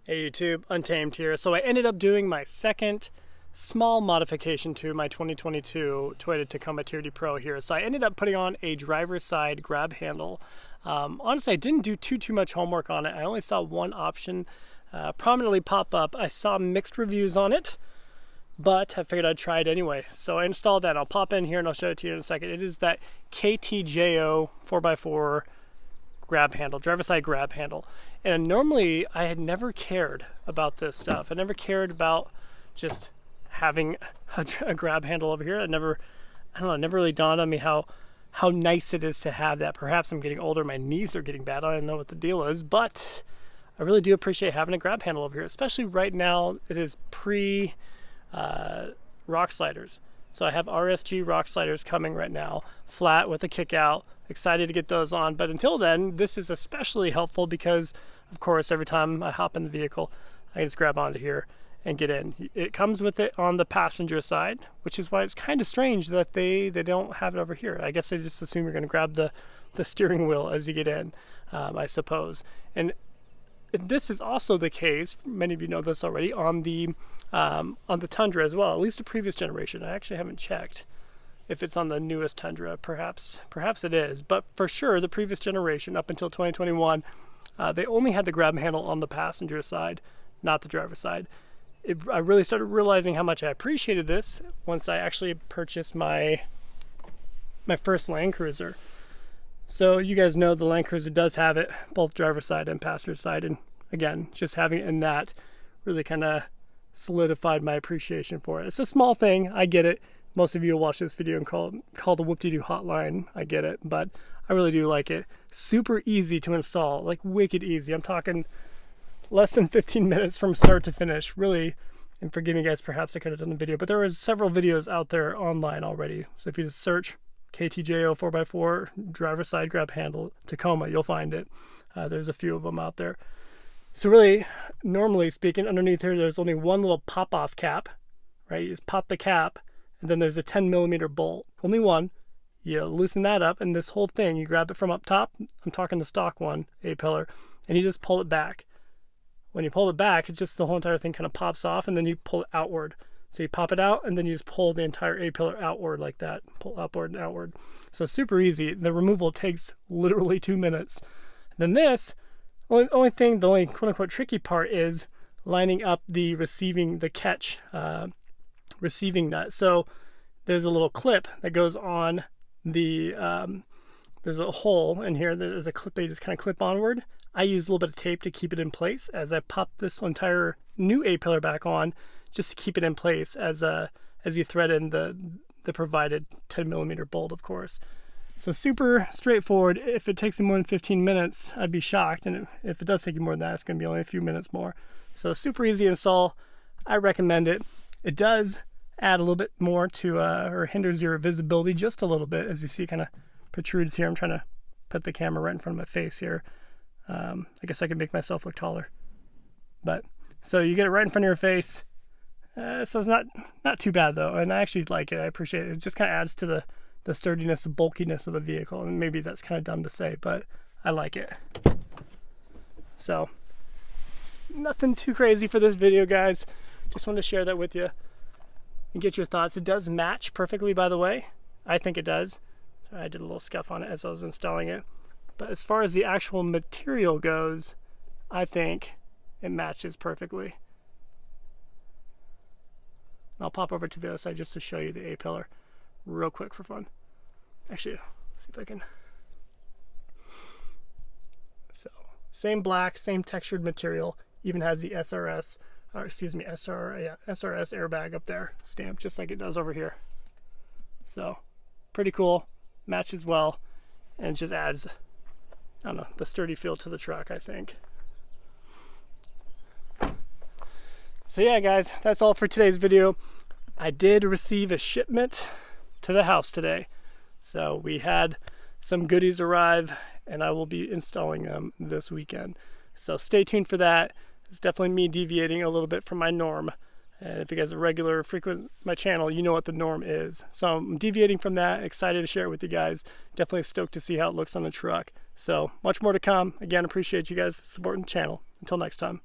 Hey YouTube, Untamed here. So I ended up doing my second small modification to my 2022 Toyota Tacoma TRD Pro here. So I ended up putting on a driver's side grab handle. Honestly, I didn't do too much homework on it. I only saw one option prominently pop up. I saw mixed reviews on it, but I figured I'd try it anyway. So I installed that. I'll pop in here and I'll show it to you in a second. It is that KTJO 4x4 grab handle, driver's side grab handle. And normally I had never cared about this stuff. I never cared about just having a grab handle over here. I don't know, it never really dawned on me how nice it is to have that. Perhaps I'm getting older, my knees are getting bad. I don't know what the deal is, but I really do appreciate having a grab handle over here, especially right now. It is pre rock sliders. So I have RSG rock sliders coming right now, flat with a kick out. Excited to get those on, but until then, this is especially helpful because, of course, every time I hop in the vehicle, I just grab onto here and get in. It comes with it on the passenger side, which is why it's kind of strange that they don't have it over here. I guess they just assume you're going to grab the steering wheel as you get in, I suppose. And this is also the case, many of you know this already, on the Tundra as well, at least the previous generation. I actually haven't checked if it's on the newest Tundra. Perhaps it is, but for sure the previous generation up until 2021, they only had the grab handle on the passenger side, not the driver's side. I really started realizing how much I appreciated this once I actually purchased my first Land Cruiser. So you guys know the Land Cruiser does have it, both driver's side and passenger side, and again, just having it in that really kind of solidified my appreciation for it. It's a small thing, I get it. Most of you will watch this video and call the whoop-de-doo hotline. I get it, but I really do like it. Super easy to install, like wicked easy. I'm talking less than 15 minutes from start to finish, really. And forgive me guys, perhaps I could have done the video, but there was several videos out there online already. So if you just search KTJO 4x4 driver's side grab handle Tacoma, you'll find it. There's a few of them out there. So really, normally speaking, underneath here, there's only one little pop-off cap, right? You just pop the cap, and then there's a 10mm bolt, only one. You loosen that up, and this whole thing, you grab it from up top, I'm talking the stock one, A-pillar, and you just pull it back. When you pull it back, it's just the whole entire thing kind of pops off, and then you pull it outward. So you pop it out, and then you just pull the entire A-pillar outward like that, pull upward and outward. So super easy. The removal takes literally 2 minutes. And then this, the only quote-unquote tricky part is lining up the catch receiving nut. So there's a little clip that goes on the there's a hole in here. There's a clip that you just kind of clip onward. I use a little bit of tape to keep it in place as I pop this entire new A-pillar back on, just to keep it in place as you thread in the provided 10mm bolt, of course. So super straightforward. If it takes you more than 15 minutes, I'd be shocked, and if it does take you more than that, it's going to be only a few minutes more. So super easy to install. I recommend it. It does add a little bit more to, or hinders your visibility just a little bit, as you see, kind of protrudes here. I'm trying to put the camera right in front of my face here. I guess I could make myself look taller. But so you get it right in front of your face. So it's not too bad though, and I actually like it. I appreciate it. It just kind of adds to the sturdiness, the bulkiness of the vehicle, and maybe that's kind of dumb to say, but I like it. So nothing too crazy for this video, guys. Just wanted to share that with you and get your thoughts. It does match perfectly, by the way. I think it does. So I did a little scuff on it as I was installing it. But as far as the actual material goes, I think it matches perfectly. I'll pop over to the other side just to show you the A-pillar real quick for fun. Actually, see if I can. So, same black, same textured material, even has the SRS airbag up there, stamped just like it does over here. So, pretty cool, matches well, and it just adds, I don't know, the sturdy feel to the truck, I think. So yeah, guys, that's all for today's video. I did receive a shipment to the house today. So we had some goodies arrive, and I will be installing them this weekend. So stay tuned for that. It's definitely me deviating a little bit from my norm. And if you guys are frequent my channel, you know what the norm is. So I'm deviating from that, excited to share it with you guys. Definitely stoked to see how it looks on the truck. So much more to come. Again, appreciate you guys supporting the channel. Until next time.